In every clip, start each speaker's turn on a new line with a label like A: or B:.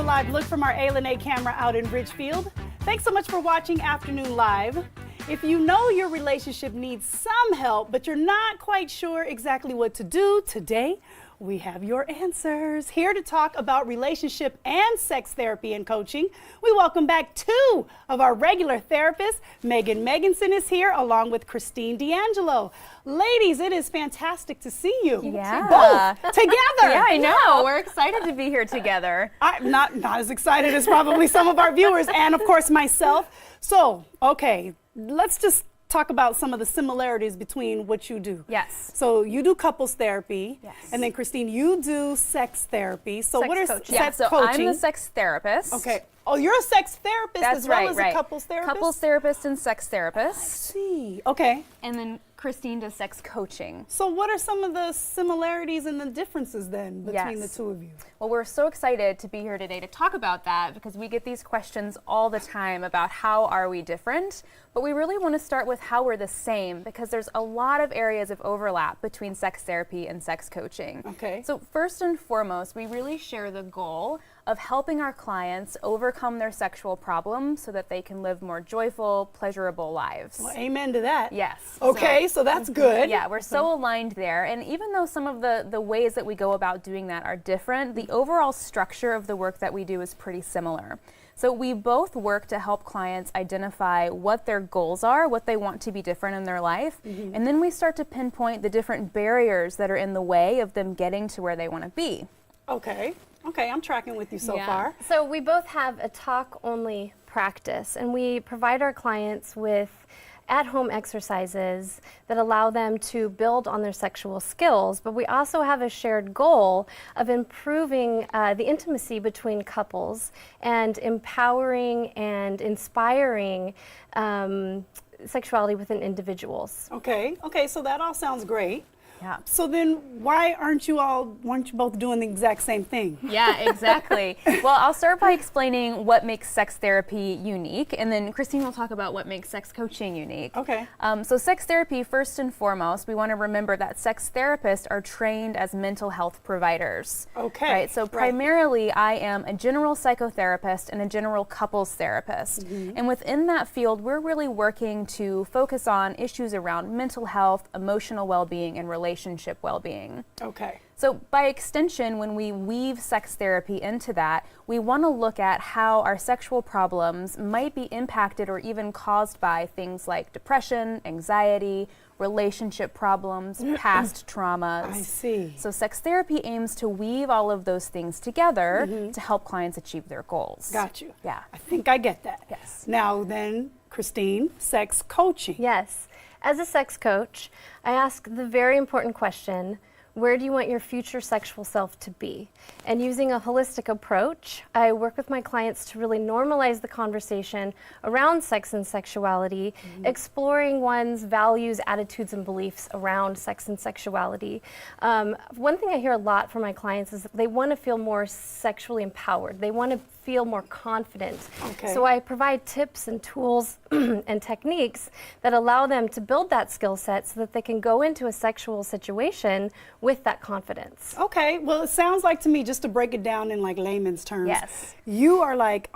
A: live look from our A camera out in Ridgefield. Thanks so much for watching Afternoon Live. If you know your relationship needs some help, but you're not quite sure exactly what to do, today we have your answers. Here to talk about relationship and sex therapy and coaching, we welcome back two of our regular therapists. Maegan Megginson is here along with Kristine D'Angelo. Ladies, it is fantastic to see you.
B: Yeah.
A: Both together.
B: Yeah, I know. We're excited to be here together.
A: I'm not as excited as probably some of our viewers and of course myself. So, okay, let's just talk about some of the similarities between what you do.
B: Yes.
A: So you do couples therapy.
B: Yes.
A: And then Kristine, you do sex therapy. So
B: Sex
A: what is
B: coaching.
A: sex
B: so
A: coaching?
B: I'm the sex therapist.
A: Okay. Oh, you're a sex therapist as well as a couples therapist?
B: Couples therapist and sex therapist.
A: I see. Okay.
B: And then Kristine does sex coaching.
A: So what are some of the similarities and the differences then between the two of you?
B: Well, we're so excited to be here today to talk about that because we get these questions all the time about how are we different, but we really want to start with how we're the same because there's a lot of areas of overlap between sex therapy and sex coaching.
A: Okay.
B: So first and foremost, we really share the goal of helping our clients overcome their sexual problems so that they can live more joyful, pleasurable lives.
A: Well, amen to that.
B: Yes.
A: Okay, so that's good.
B: Yeah, we're so aligned there. And even though some of the ways that we go about doing that are different, the overall structure of the work that we do is pretty similar. So we both work to help clients identify what their goals are, what they want to be different in their life, and then we start to pinpoint the different barriers that are in the way of them getting to where they want to be.
A: Okay. Okay, I'm tracking with you so far.
C: So we both have a talk-only practice, and we provide our clients with at-home exercises that allow them to build on their sexual skills, but we also have a shared goal of improving the intimacy between couples and empowering and inspiring sexuality within individuals.
A: Okay, so that all sounds great.
B: Yeah.
A: So then why weren't you both doing the exact same thing?
B: Yeah, exactly. Well, I'll start by explaining what makes sex therapy unique, and then Kristine will talk about what makes sex coaching unique.
A: Okay.
B: So sex therapy, first and foremost, we want to remember that sex therapists are trained as mental health providers.
A: Okay.
B: Right. So primarily, I am a general psychotherapist and a general couples therapist. And within that field, we're really working to focus on issues around mental health, emotional well-being, and relationship well-being.
A: Okay.
B: So by extension, when we weave sex therapy into that, we want to look at how our sexual problems might be impacted or even caused by things like depression, anxiety, relationship problems, past traumas.
A: I see.
B: So sex therapy aims to weave all of those things together to help clients achieve their goals.
A: Got you.
B: Yeah.
A: I think I get that.
B: Yes.
A: Now then, Kristine, sex coaching.
C: Yes. As a sex coach, I ask the very important question, where do you want your future sexual self to be? And using a holistic approach, I work with my clients to really normalize the conversation around sex and sexuality, exploring one's values, attitudes, and beliefs around sex and sexuality. One thing I hear a lot from my clients is that they want to feel more sexually empowered. They want to feel more confident.
A: Okay.
C: So I provide tips and tools and techniques that allow them to build that skill set so that they can go into a sexual situation with that confidence.
A: Okay, well, it sounds like to me, just to break it down in like layman's terms,
B: Yes.
A: you are like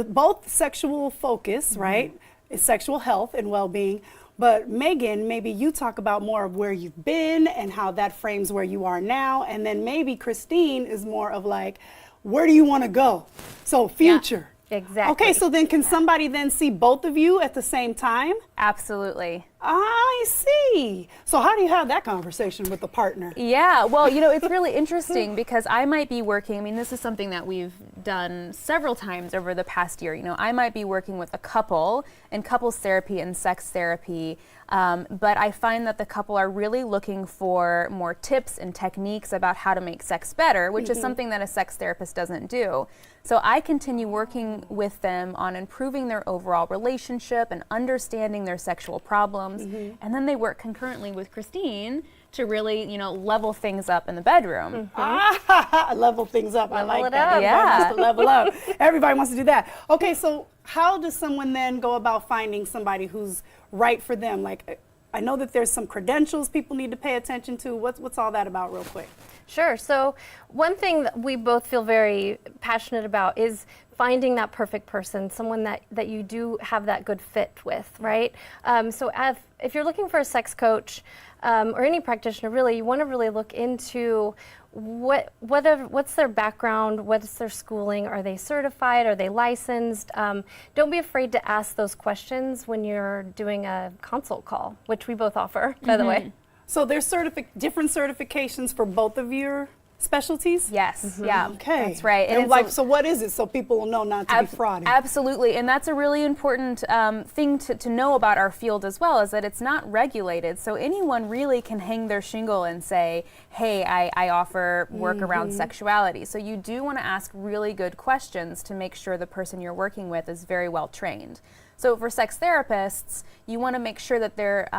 A: both sexual focus, right? It's sexual health and well-being. But Maegan, maybe you talk about more of where you've been and how that frames where you are now. And then maybe Kristine is more of like, where do you want to go? So future.
C: Yeah, exactly.
A: Okay, so then can somebody then see both of you at the same time?
B: Absolutely.
A: I see. So how do you have that conversation with the partner?
B: Yeah, well, you know, it's really interesting because I might be working, I mean, this is something that we've done several times over the past year. You know, I might be working with a couple in couples therapy and sex therapy, but I find that the couple are really looking for more tips and techniques about how to make sex better, which is something that a sex therapist doesn't do. So I continue working with them on improving their overall relationship and understanding their sexual problems. And then they work concurrently with Kristine to really, you know, level things up in the bedroom.
A: Level things up. I like
C: it
A: that.
C: up.
A: Everybody
B: Yeah.
A: wants to level up. Everybody wants to do that. Okay, so how does someone then go about finding somebody who's right for them? Like, I know that there's some credentials people need to pay attention to. What's all that about real quick?
C: Sure. So one thing that we both feel very passionate about is finding that perfect person, someone that you do have that good fit with, right? So if you're looking for a sex coach or any practitioner, really, you want to really look into what's their background, what's their schooling, are they certified, are they licensed? Don't be afraid to ask those questions when you're doing a consult call, which we both offer, by the way.
A: So there's different certifications for both of your specialties?
B: Yes, yeah,
A: Okay.
B: that's right.
A: And
B: it's
A: like, so what is it so people will know not to be frauding?
B: Absolutely, and that's a really important thing to know about our field as well, is that it's not regulated. So anyone really can hang their shingle and say, hey, I offer work around sexuality. So you do want to ask really good questions to make sure the person you're working with is very well trained. So for sex therapists, you want to make sure that they're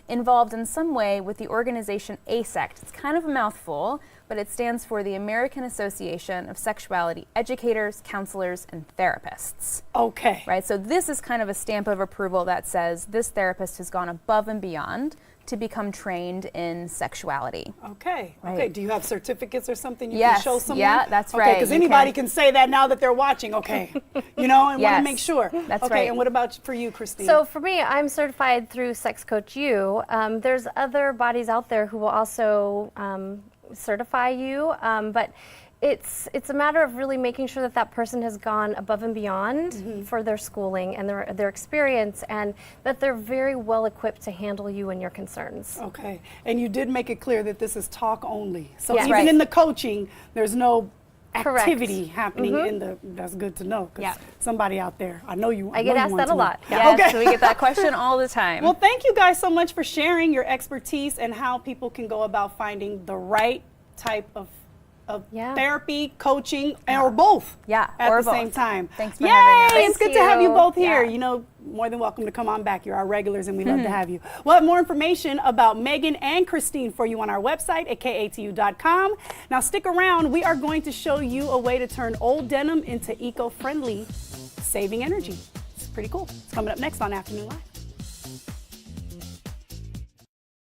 B: involved in some way with the organization ASECT. It's kind of a mouthful, but it stands for the American Association of Sexuality Educators, Counselors, and Therapists.
A: Okay.
B: Right, so this is kind of a stamp of approval that says this therapist has gone above and beyond to become trained in sexuality.
A: Okay.
B: Right.
A: Okay. Do you have certificates or something you
B: Yes,
A: can show someone?
B: yeah, that's
A: okay,
B: right.
A: Because
B: You
A: anybody
B: can.
A: can say that now that they're watching. Okay. You know, and want
B: Yes,
A: to make sure.
B: that's
A: okay.
B: right.
A: And what about for you, Kristine?
C: So for me, I'm certified through Sex Coach U. There's other bodies out there who will also certify you, but it's a matter of really making sure that that person has gone above and beyond for their schooling and their experience, and that they're very well equipped to handle you and your concerns.
A: Okay. And you did make it clear that this is talk only. So
C: Yes.
A: even
B: Right.
A: in the coaching, there's no
C: Correct.
A: activity happening in the, that's good to know. 'Cause
B: Yeah.
A: somebody out there, I know you.
C: I get
A: know you
C: asked
A: want
C: that
A: to
C: a
A: know.
C: lot.
B: Yes,
A: Okay.
B: so we get that question all the time.
A: Well, thank you guys so much for sharing your expertise and how people can go about finding the right type of
C: Yeah.
A: therapy, coaching, or both.
B: Yeah,
A: at
B: or
A: the same
B: both.
A: time.
B: Thanks for
A: Yay!
B: having us.
A: It's good
C: Thank
A: to have you
C: you.
A: both here.
B: Yeah.
A: You know, more than welcome to come on back. You're our regulars, and we love to have you. We'll have more information about Maegan and Kristine for you on our website at katu.com. Now stick around. We are going to show you a way to turn old denim into eco-friendly, saving energy. It's pretty cool. It's coming up next on Afternoon Live.